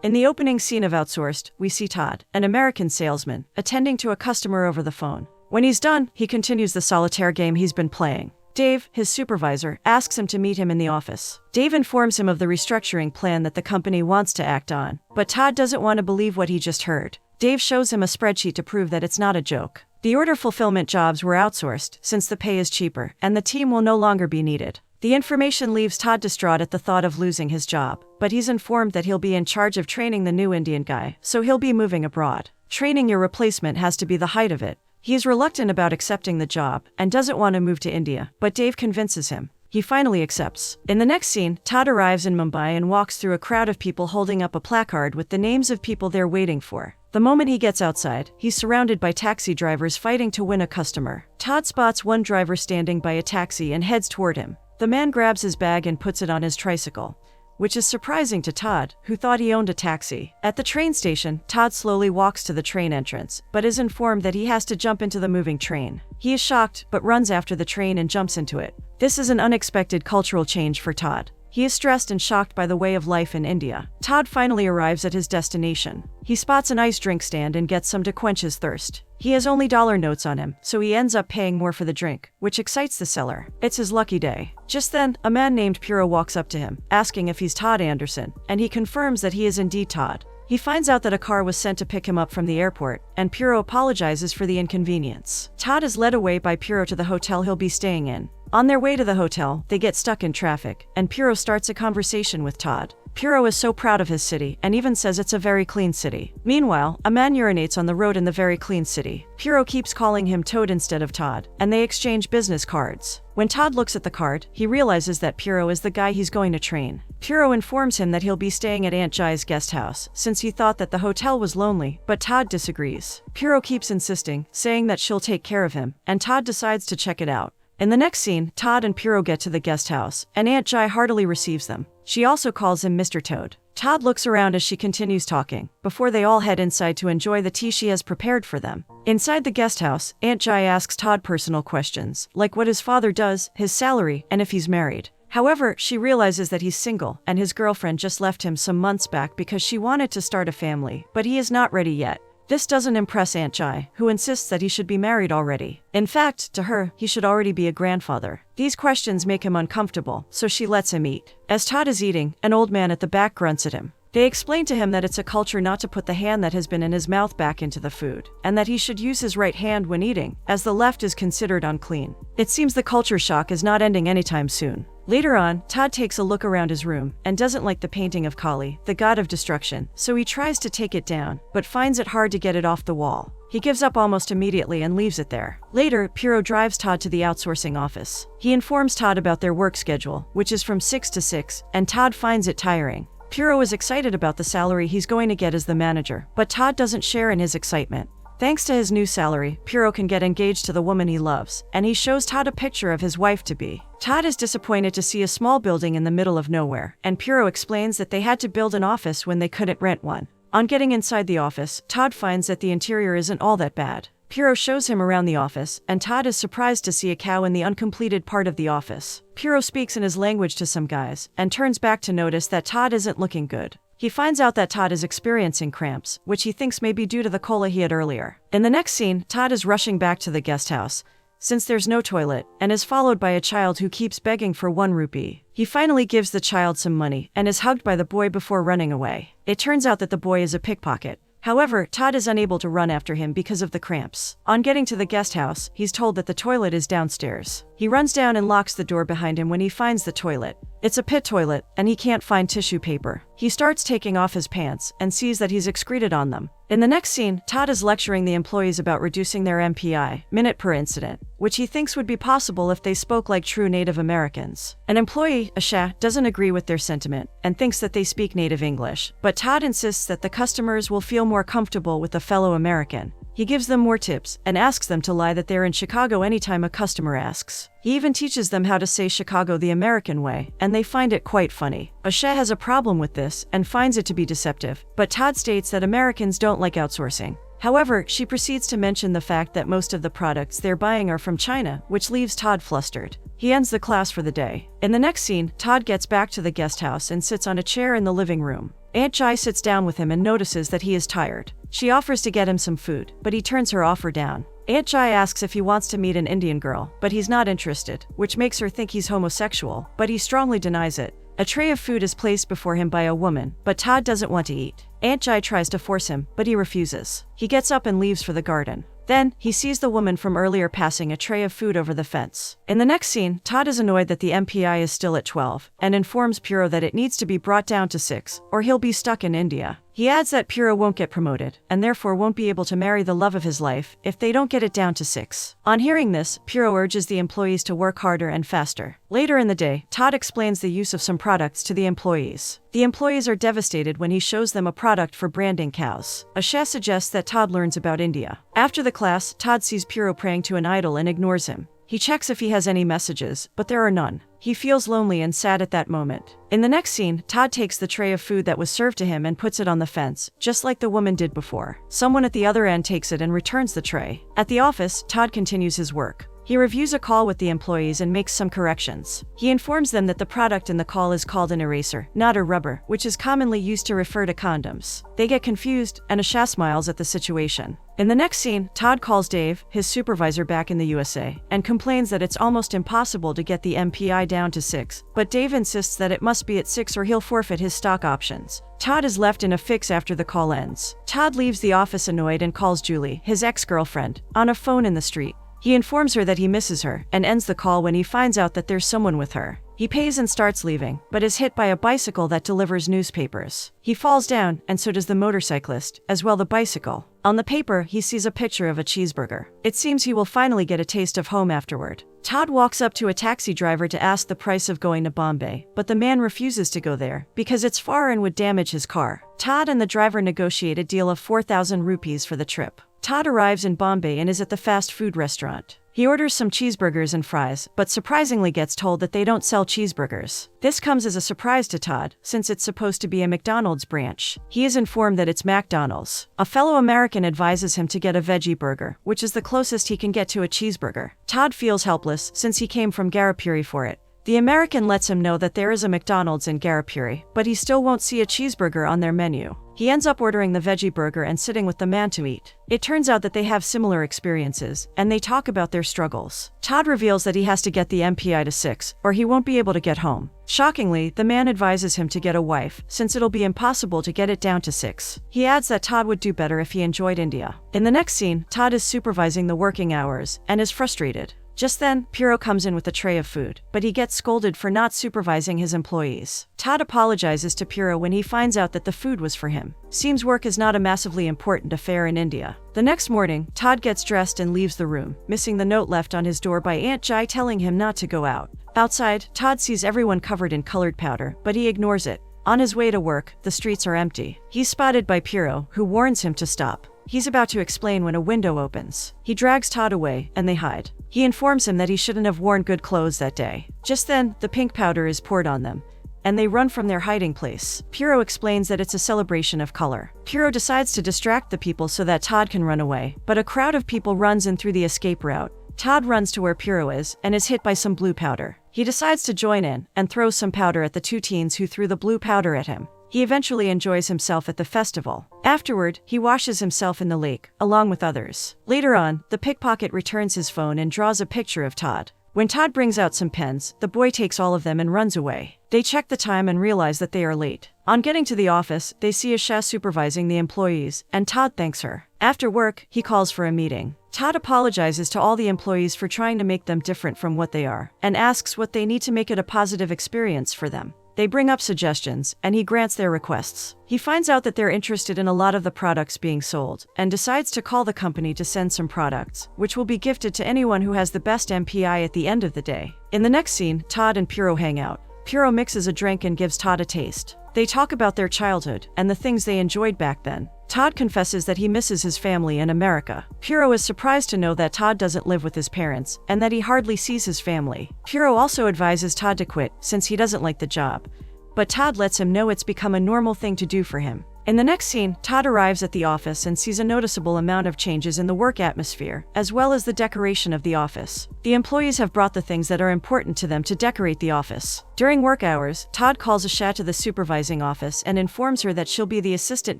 In the opening scene of Outsourced, we see Todd, an American salesman, attending to a customer over the phone. When he's done, he continues the solitaire game he's been playing. Dave, his supervisor, asks him to meet him in the office. Dave informs him of the restructuring plan that the company wants to act on, but Todd doesn't want to believe what he just heard. Dave shows him a spreadsheet to prove that it's not a joke. The order fulfillment jobs were outsourced, since the pay is cheaper, and the team will no longer be needed. The information leaves Todd distraught at the thought of losing his job, but he's informed that he'll be in charge of training the new Indian guy, so he'll be moving abroad. Training your replacement has to be the height of it. He is reluctant about accepting the job and doesn't want to move to India, but Dave convinces him. He finally accepts. In the next scene, Todd arrives in Mumbai and walks through a crowd of people holding up a placard with the names of people they're waiting for. The moment he gets outside, he's surrounded by taxi drivers fighting to win a customer. Todd spots one driver standing by a taxi and heads toward him. The man grabs his bag and puts it on his tricycle, which is surprising to Todd, who thought he owned a taxi. At the train station, Todd slowly walks to the train entrance, but is informed that he has to jump into the moving train. He is shocked, but runs after the train and jumps into it. This is an unexpected cultural change for Todd. He is stressed and shocked by the way of life in India. Todd finally arrives at his destination. He spots an ice drink stand and gets some to quench his thirst. He has only dollar notes on him, so he ends up paying more for the drink, which excites the seller. It's his lucky day. Just then, a man named Piro walks up to him, asking if he's Todd Anderson, and he confirms that he is indeed Todd. He finds out that a car was sent to pick him up from the airport, and Piro apologizes for the inconvenience. Todd is led away by Piro to the hotel he'll be staying in. On their way to the hotel, they get stuck in traffic, and Piro starts a conversation with Todd. Piro is so proud of his city, and even says it's a very clean city. Meanwhile, a man urinates on the road in the very clean city. Piro keeps calling him Toad instead of Todd, and they exchange business cards. When Todd looks at the card, he realizes that Piro is the guy he's going to train. Piro informs him that he'll be staying at Aunt Jai's guest house, since he thought that the hotel was lonely, but Todd disagrees. Piro keeps insisting, saying that she'll take care of him, and Todd decides to check it out. In the next scene, Todd and Piro get to the guest house, and Aunt Jai heartily receives them. She also calls him Mr. Toad. Todd looks around as she continues talking, before they all head inside to enjoy the tea she has prepared for them. Inside the guest house, Aunt Jai asks Todd personal questions, like what his father does, his salary, and if he's married. However, she realizes that he's single, and his girlfriend just left him some months back because she wanted to start a family, but he is not ready yet. This doesn't impress Aunt Jai, who insists that he should be married already. In fact, to her, he should already be a grandfather. These questions make him uncomfortable, so she lets him eat. As Todd is eating, an old man at the back grunts at him. They explain to him that it's a culture not to put the hand that has been in his mouth back into the food, and that he should use his right hand when eating, as the left is considered unclean. It seems the culture shock is not ending anytime soon. Later on, Todd takes a look around his room, and doesn't like the painting of Kali, the god of destruction, so he tries to take it down, but finds it hard to get it off the wall. He gives up almost immediately and leaves it there. Later, Piro drives Todd to the outsourcing office. He informs Todd about their work schedule, which is from 6 to 6, and Todd finds it tiring. Piro is excited about the salary he's going to get as the manager, but Todd doesn't share in his excitement. Thanks to his new salary, Piro can get engaged to the woman he loves, and he shows Todd a picture of his wife-to-be. Todd is disappointed to see a small building in the middle of nowhere, and Piro explains that they had to build an office when they couldn't rent one. On getting inside the office, Todd finds that the interior isn't all that bad. Piro shows him around the office, and Todd is surprised to see a cow in the uncompleted part of the office. Piro speaks in his language to some guys, and turns back to notice that Todd isn't looking good. He finds out that Todd is experiencing cramps, which he thinks may be due to the cola he had earlier. In the next scene, Todd is rushing back to the guest house, since there's no toilet, and is followed by a child who keeps begging for 1 rupee. He finally gives the child some money, and is hugged by the boy before running away. It turns out that the boy is a pickpocket. However, Todd is unable to run after him because of the cramps. On getting to the guest house, he's told that the toilet is downstairs. He runs down and locks the door behind him when he finds the toilet. It's a pit toilet, and he can't find tissue paper. He starts taking off his pants, and sees that he's excreted on them. In the next scene, Todd is lecturing the employees about reducing their MPI, minute per incident, which he thinks would be possible if they spoke like true Native Americans. An employee, Asha, doesn't agree with their sentiment, and thinks that they speak native English, but Todd insists that the customers will feel more comfortable with a fellow American. He gives them more tips, and asks them to lie that they're in Chicago anytime a customer asks. He even teaches them how to say Chicago the American way, and they find it quite funny. Asha has a problem with this, and finds it to be deceptive, but Todd states that Americans don't like outsourcing. However, she proceeds to mention the fact that most of the products they're buying are from China, which leaves Todd flustered. He ends the class for the day. In the next scene, Todd gets back to the guest house and sits on a chair in the living room. Aunt Jai sits down with him and notices that he is tired. She offers to get him some food, but he turns her offer down. Aunt Jai asks if he wants to meet an Indian girl, but he's not interested, which makes her think he's homosexual, but he strongly denies it. A tray of food is placed before him by a woman, but Todd doesn't want to eat. Aunt Jai tries to force him, but he refuses. He gets up and leaves for the garden. Then, he sees the woman from earlier passing a tray of food over the fence. In the next scene, Todd is annoyed that the MPI is still at 12, and informs Puro that it needs to be brought down to 6, or he'll be stuck in India. He adds that Puro won't get promoted, and therefore won't be able to marry the love of his life if they don't get it down to 6. On hearing this, Puro urges the employees to work harder and faster. Later in the day, Todd explains the use of some products to the employees. The employees are devastated when he shows them a product for branding cows. A chef suggests that Todd learns about India. After the class, Todd sees Puro praying to an idol and ignores him. He checks if he has any messages, but there are none. He feels lonely and sad at that moment. In the next scene, Todd takes the tray of food that was served to him and puts it on the fence, just like the woman did before. Someone at the other end takes it and returns the tray. At the office, Todd continues his work. He reviews a call with the employees and makes some corrections. He informs them that the product in the call is called an eraser, not a rubber, which is commonly used to refer to condoms. They get confused, and Asha smiles at the situation. In the next scene, Todd calls Dave, his supervisor back in the USA, and complains that it's almost impossible to get the MPI down to 6, but Dave insists that it must be at 6 or he'll forfeit his stock options. Todd is left in a fix after the call ends. Todd leaves the office annoyed and calls Julie, his ex-girlfriend, on a phone in the street. He informs her that he misses her, and ends the call when he finds out that there's someone with her. He pays and starts leaving, but is hit by a bicycle that delivers newspapers. He falls down, and so does the motorcyclist, as well the bicycle. On the paper, he sees a picture of a cheeseburger. It seems he will finally get a taste of home afterward. Todd walks up to a taxi driver to ask the price of going to Bombay, but the man refuses to go there, because it's far and would damage his car. Todd and the driver negotiate a deal of 4,000 rupees for the trip. Todd arrives in Bombay and is at the fast food restaurant. He orders some cheeseburgers and fries, but surprisingly gets told that they don't sell cheeseburgers. This comes as a surprise to Todd, since it's supposed to be a McDonald's branch. He is informed that it's McDonald's. A fellow American advises him to get a veggie burger, which is the closest he can get to a cheeseburger. Todd feels helpless, since he came from Garipuri for it. The American lets him know that there is a McDonald's in Garipuri, but he still won't see a cheeseburger on their menu. He ends up ordering the veggie burger and sitting with the man to eat. It turns out that they have similar experiences, and they talk about their struggles. Todd reveals that he has to get the MPI to 6, or he won't be able to get home. Shockingly, the man advises him to get a wife, since it'll be impossible to get it down to 6. He adds that Todd would do better if he enjoyed India. In the next scene, Todd is supervising the working hours, and is frustrated. Just then, Puro comes in with a tray of food, but he gets scolded for not supervising his employees. Todd apologizes to Puro when he finds out that the food was for him. Seems work is not a massively important affair in India. The next morning, Todd gets dressed and leaves the room, missing the note left on his door by Aunt Jai telling him not to go out. Outside, Todd sees everyone covered in colored powder, but he ignores it. On his way to work, the streets are empty. He's spotted by Puro, who warns him to stop. He's about to explain when a window opens. He drags Todd away, and they hide. He informs him that he shouldn't have worn good clothes that day. Just then, the pink powder is poured on them, and they run from their hiding place. Puro explains that it's a celebration of color. Puro decides to distract the people so that Todd can run away, but a crowd of people runs in through the escape route. Todd runs to where Puro is, and is hit by some blue powder. He decides to join in, and throws some powder at the two teens who threw the blue powder at him. He eventually enjoys himself at the festival. Afterward, he washes himself in the lake, along with others. Later on, the pickpocket returns his phone and draws a picture of Todd. When Todd brings out some pens, the boy takes all of them and runs away. They check the time and realize that they are late. On getting to the office, they see Asha supervising the employees, and Todd thanks her. After work, he calls for a meeting. Todd apologizes to all the employees for trying to make them different from what they are, and asks what they need to make it a positive experience for them. They bring up suggestions, and he grants their requests. He finds out that they're interested in a lot of the products being sold, and decides to call the company to send some products, which will be gifted to anyone who has the best MPI at the end of the day. In the next scene, Todd and Puro hang out. Puro mixes a drink and gives Todd a taste. They talk about their childhood, and the things they enjoyed back then. Todd confesses that he misses his family in America. Puro is surprised to know that Todd doesn't live with his parents, and that he hardly sees his family. Puro also advises Todd to quit, since he doesn't like the job. But Todd lets him know it's become a normal thing to do for him. In the next scene, Todd arrives at the office and sees a noticeable amount of changes in the work atmosphere, as well as the decoration of the office. The employees have brought the things that are important to them to decorate the office. During work hours, Todd calls Asha to the supervising office and informs her that she'll be the assistant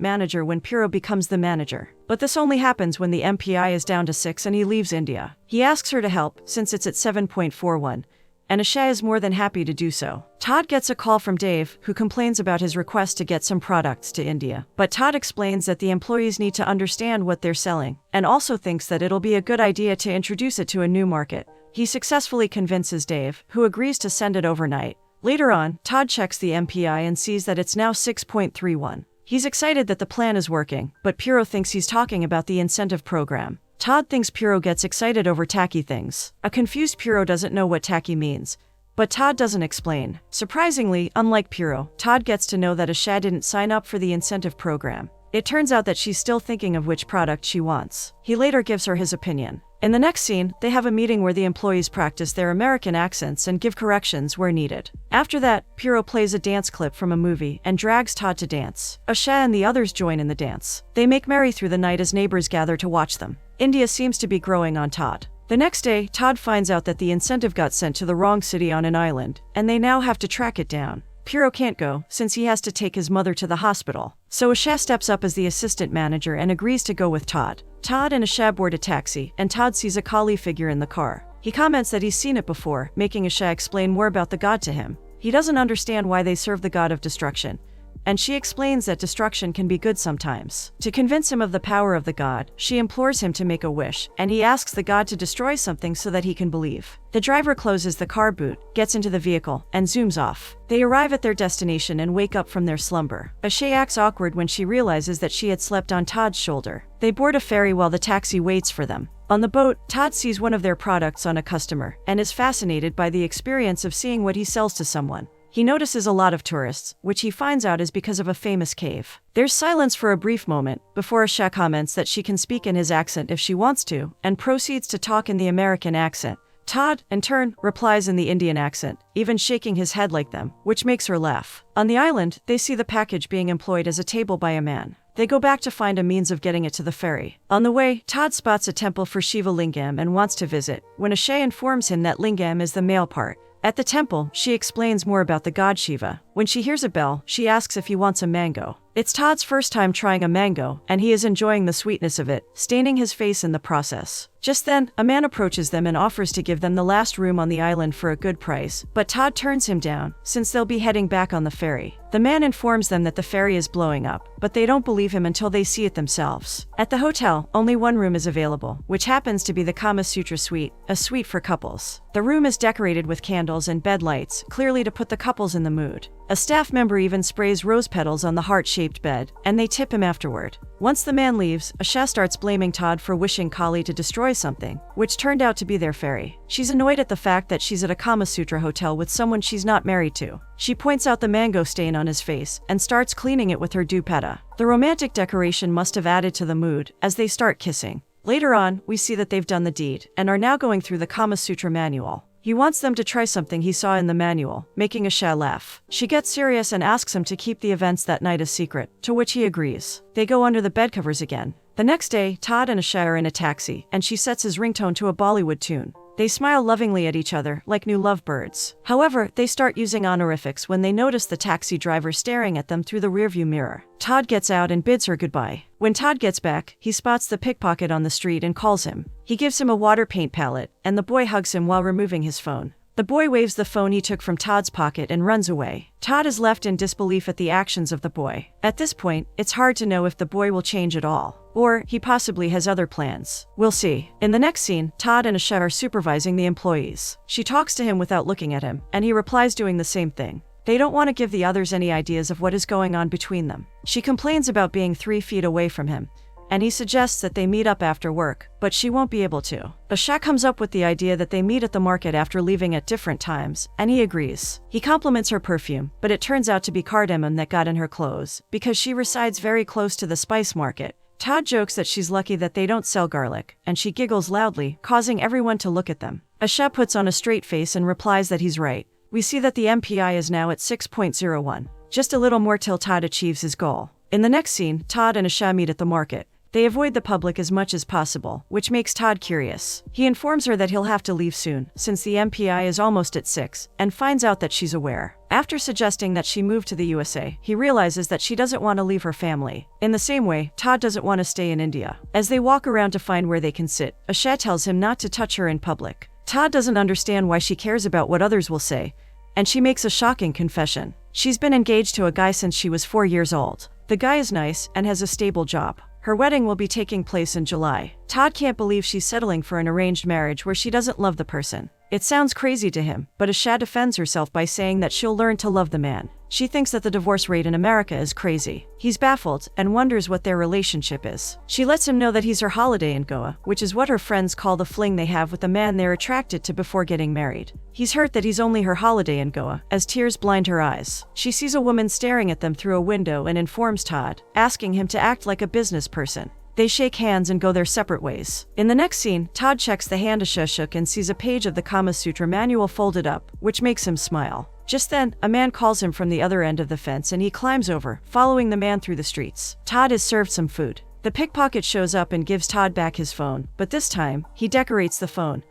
manager when Piro becomes the manager. But this only happens when the MPI is down to 6 and he leaves India. He asks her to help, since it's at 7.41. And Asha is more than happy to do so. Todd gets a call from Dave, who complains about his request to get some products to India. But Todd explains that the employees need to understand what they're selling, and also thinks that it'll be a good idea to introduce it to a new market. He successfully convinces Dave, who agrees to send it overnight. Later on, Todd checks the MPI and sees that it's now 6.31. He's excited that the plan is working, but Piro thinks he's talking about the incentive program. Todd thinks Piro gets excited over tacky things. A confused Piro doesn't know what tacky means, but Todd doesn't explain. Surprisingly, unlike Piro, Todd gets to know that Asha didn't sign up for the incentive program. It turns out that she's still thinking of which product she wants. He later gives her his opinion. In the next scene, they have a meeting where the employees practice their American accents and give corrections where needed. After that, Piro plays a dance clip from a movie and drags Todd to dance. Asha and the others join in the dance. They make merry through the night as neighbors gather to watch them. India seems to be growing on Todd. The next day, Todd finds out that the incentive got sent to the wrong city on an island, and they now have to track it down. Piro can't go, since he has to take his mother to the hospital. So Asha steps up as the assistant manager and agrees to go with Todd. Todd and Asha board a taxi, and Todd sees a Kali figure in the car. He comments that he's seen it before, making Asha explain more about the god to him. He doesn't understand why they serve the god of destruction, and she explains that destruction can be good sometimes. To convince him of the power of the god, she implores him to make a wish, and he asks the god to destroy something so that he can believe. The driver closes the car boot, gets into the vehicle, and zooms off. They arrive at their destination and wake up from their slumber. Asha acts awkward when she realizes that she had slept on Todd's shoulder. They board a ferry while the taxi waits for them. On the boat, Todd sees one of their products on a customer, and is fascinated by the experience of seeing what he sells to someone. He notices a lot of tourists, which he finds out is because of a famous cave. There's silence for a brief moment, before Asha comments that she can speak in his accent if she wants to, and proceeds to talk in the American accent. Todd, in turn, replies in the Indian accent, even shaking his head like them, which makes her laugh. On the island, they see the package being employed as a table by a man. They go back to find a means of getting it to the ferry. On the way, Todd spots a temple for Shiva Lingam and wants to visit, when Asha informs him that Lingam is the male part. At the temple, she explains more about the god Shiva. When she hears a bell, she asks if he wants a mango. It's Todd's first time trying a mango, and he is enjoying the sweetness of it, staining his face in the process. Just then, a man approaches them and offers to give them the last room on the island for a good price, but Todd turns him down, since they'll be heading back on the ferry. The man informs them that the ferry is blowing up, but they don't believe him until they see it themselves. At the hotel, only one room is available, which happens to be the Kama Sutra suite, a suite for couples. The room is decorated with candles and bed lights, clearly to put the couples in the mood. A staff member even sprays rose petals on the heart-shaped bed, and they tip him afterward. Once the man leaves, Asha starts blaming Todd for wishing Kali to destroy something, which turned out to be their ferry. She's annoyed at the fact that she's at a Kama Sutra hotel with someone she's not married to. She points out the mango stain on his face, and starts cleaning it with her dupatta. The romantic decoration must have added to the mood, as they start kissing. Later on, we see that they've done the deed, and are now going through the Kama Sutra manual. He wants them to try something he saw in the manual, making Asha laugh. She gets serious and asks him to keep the events that night a secret, to which he agrees. They go under the bed covers again. The next day, Todd and Asha are in a taxi, and she sets his ringtone to a Bollywood tune. They smile lovingly at each other, like new lovebirds. However, they start using honorifics when they notice the taxi driver staring at them through the rearview mirror. Todd gets out and bids her goodbye. When Todd gets back, he spots the pickpocket on the street and calls him. He gives him a water paint palette, and the boy hugs him while removing his phone. The boy waves the phone he took from Todd's pocket and runs away. Todd is left in disbelief at the actions of the boy. At this point, it's hard to know if the boy will change at all, or he possibly has other plans. We'll see. In the next scene, Todd and Asha are supervising the employees. She talks to him without looking at him, and he replies doing the same thing. They don't want to give the others any ideas of what is going on between them. She complains about being 3 feet away from him, and he suggests that they meet up after work, but she won't be able to. Asha comes up with the idea that they meet at the market after leaving at different times, and he agrees. He compliments her perfume, but it turns out to be cardamom that got in her clothes, because she resides very close to the spice market. Todd jokes that she's lucky that they don't sell garlic, and she giggles loudly, causing everyone to look at them. Asha puts on a straight face and replies that he's right. We see that the MPI is now at 6.01. Just a little more till Todd achieves his goal. In the next scene, Todd and Asha meet at the market. They avoid the public as much as possible, which makes Todd curious. He informs her that he'll have to leave soon, since the MPI is almost at 6, and finds out that she's aware. After suggesting that she move to the USA, he realizes that she doesn't want to leave her family. In the same way, Todd doesn't want to stay in India. As they walk around to find where they can sit, Asha tells him not to touch her in public. Todd doesn't understand why she cares about what others will say, and she makes a shocking confession. She's been engaged to a guy since she was 4 years old. The guy is nice and has a stable job. Her wedding will be taking place in July. Todd can't believe she's settling for an arranged marriage where she doesn't love the person. It sounds crazy to him, but Asha defends herself by saying that she'll learn to love the man. She thinks that the divorce rate in America is crazy. He's baffled and wonders what their relationship is. She lets him know that he's her holiday in Goa, which is what her friends call the fling they have with the man they're attracted to before getting married. He's hurt that he's only her holiday in Goa, as tears blind her eyes. She sees a woman staring at them through a window and informs Todd, asking him to act like a business person. They shake hands and go their separate ways. In the next scene, Todd checks the hand Asha shook and sees a page of the Kama Sutra manual folded up, which makes him smile. Just then, a man calls him from the other end of the fence and he climbs over, following the man through the streets. Todd is served some food. The pickpocket shows up and gives Todd back his phone, but this time, he decorates the phone,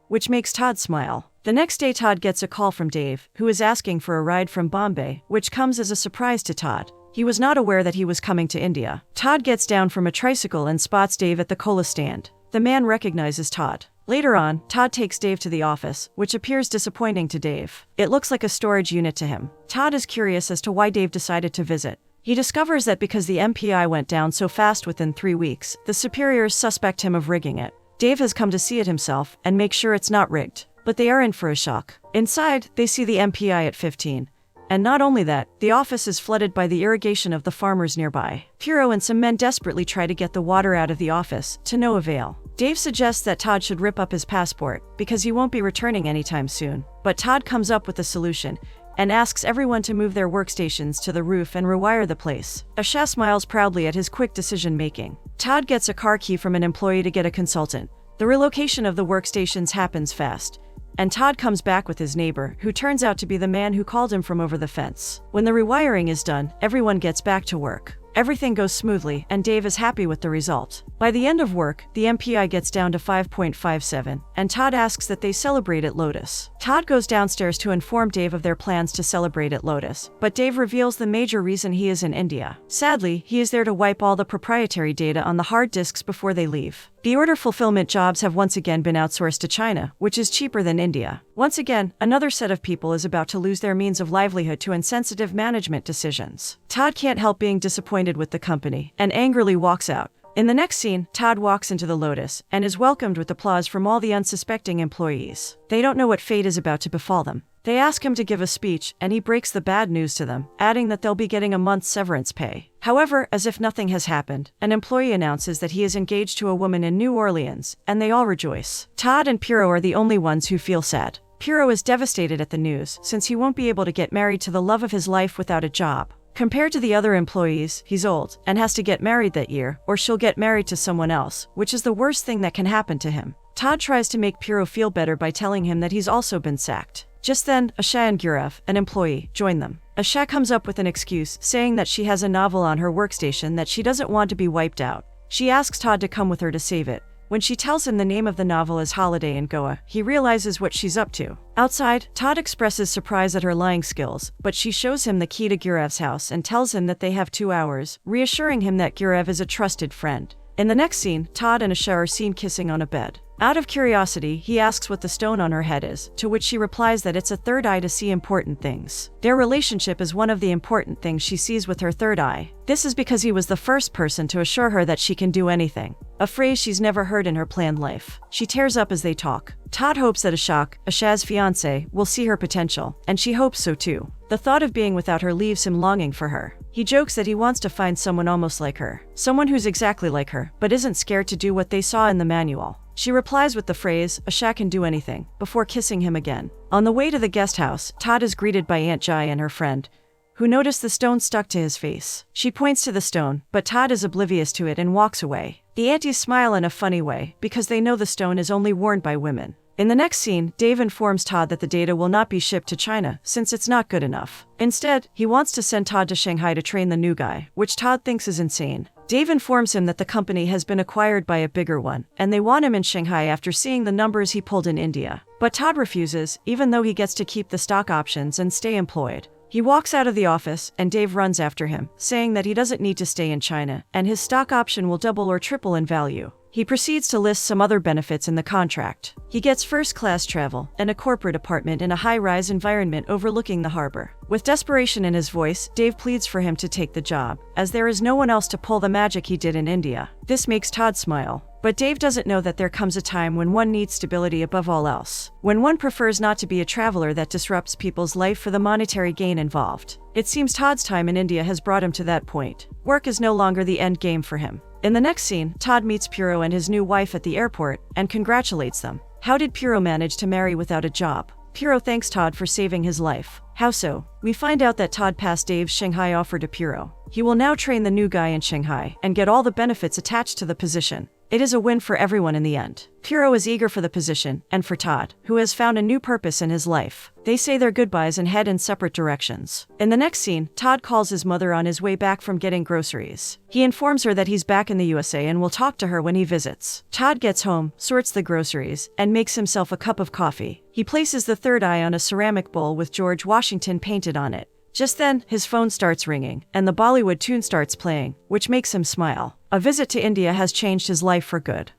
which makes Todd smile. The next day, Todd gets a call from Dave, who is asking for a ride from Bombay, which comes as a surprise to Todd. He was not aware that he was coming to India. Todd gets down from a tricycle and spots Dave at the cola stand. The man recognizes Todd. Later on, Todd takes Dave to the office, which appears disappointing to Dave. It looks like a storage unit to him. Todd is curious as to why Dave decided to visit. He discovers that because the MPI went down so fast within 3 weeks, the superiors suspect him of rigging it. Dave has come to see it himself and make sure it's not rigged, but they are in for a shock. Inside, they see the MPI at 15. And not only that, the office is flooded by the irrigation of the farmers nearby. Piro and some men desperately try to get the water out of the office, to no avail. Dave suggests that Todd should rip up his passport, because he won't be returning anytime soon. But Todd comes up with a solution, and asks everyone to move their workstations to the roof and rewire the place. Asha smiles proudly at his quick decision-making. Todd gets a car key from an employee to get a consultant. The relocation of the workstations happens fast, and Todd comes back with his neighbor, who turns out to be the man who called him from over the fence. When the rewiring is done, everyone gets back to work. Everything goes smoothly, and Dave is happy with the result. By the end of work, the MPI gets down to 5.57, and Todd asks that they celebrate at Lotus. Todd goes downstairs to inform Dave of their plans to celebrate at Lotus, but Dave reveals the major reason he is in India. Sadly, he is there to wipe all the proprietary data on the hard disks before they leave. The order fulfillment jobs have once again been outsourced to China, which is cheaper than India. Once again, another set of people is about to lose their means of livelihood to insensitive management decisions. Todd can't help being disappointed with the company, and angrily walks out. In the next scene, Todd walks into the Lotus, and is welcomed with applause from all the unsuspecting employees. They don't know what fate is about to befall them. They ask him to give a speech, and he breaks the bad news to them, adding that they'll be getting a month's severance pay. However, as if nothing has happened, an employee announces that he is engaged to a woman in New Orleans, and they all rejoice. Todd and Piro are the only ones who feel sad. Piro is devastated at the news, since he won't be able to get married to the love of his life without a job. Compared to the other employees, he's old, and has to get married that year, or she'll get married to someone else, which is the worst thing that can happen to him. Todd tries to make Piro feel better by telling him that he's also been sacked. Just then, Asha and Gurav, an employee, join them. Asha comes up with an excuse, saying that she has a novel on her workstation that she doesn't want to be wiped out. She asks Todd to come with her to save it. When she tells him the name of the novel is Holiday in Goa, he realizes what she's up to. Outside, Todd expresses surprise at her lying skills, but she shows him the key to Gurav's house and tells him that they have 2 hours, reassuring him that Gurav is a trusted friend. In the next scene, Todd and Asha are seen kissing on a bed. Out of curiosity, he asks what the stone on her head is, to which she replies that it's a third eye to see important things. Their relationship is one of the important things she sees with her third eye. This is because he was the first person to assure her that she can do anything, a phrase she's never heard in her planned life. She tears up as they talk. Todd hopes that Ashok, Asha's fiancé, will see her potential, and she hopes so too. The thought of being without her leaves him longing for her. He jokes that he wants to find someone almost like her, someone who's exactly like her, but isn't scared to do what they saw in the manual. She replies with the phrase, Asha can do anything, before kissing him again. On the way to the guest house, Todd is greeted by Aunt Jai and her friend, who notice the stone stuck to his face. She points to the stone, but Todd is oblivious to it and walks away. The aunties smile in a funny way, because they know the stone is only worn by women. In the next scene, Dave informs Todd that the data will not be shipped to China since it's not good enough. Instead, he wants to send Todd to Shanghai to train the new guy, which Todd thinks is insane. Dave informs him that the company has been acquired by a bigger one, and they want him in Shanghai after seeing the numbers he pulled in India. But Todd refuses, even though he gets to keep the stock options and stay employed. He walks out of the office, and Dave runs after him, saying that he doesn't need to stay in China, and his stock option will double or triple in value. He proceeds to list some other benefits in the contract. He gets first-class travel and a corporate apartment in a high-rise environment overlooking the harbor. With desperation in his voice, Dave pleads for him to take the job, as there is no one else to pull the magic he did in India. This makes Todd smile. But Dave doesn't know that there comes a time when one needs stability above all else. When one prefers not to be a traveler that disrupts people's life for the monetary gain involved. It seems Todd's time in India has brought him to that point. Work is no longer the end game for him. In the next scene, Todd meets Puro and his new wife at the airport and congratulates them. How did Puro manage to marry without a job? Puro thanks Todd for saving his life. How so? We find out that Todd passed Dave's Shanghai offer to Puro. He will now train the new guy in Shanghai and get all the benefits attached to the position. It is a win for everyone in the end. Puro is eager for the position, and for Todd, who has found a new purpose in his life. They say their goodbyes and head in separate directions. In the next scene, Todd calls his mother on his way back from getting groceries. He informs her that he's back in the USA and will talk to her when he visits. Todd gets home, sorts the groceries, and makes himself a cup of coffee. He places the third eye on a ceramic bowl with George Washington painted on it. Just then, his phone starts ringing, and the Bollywood tune starts playing, which makes him smile. A visit to India has changed his life for good.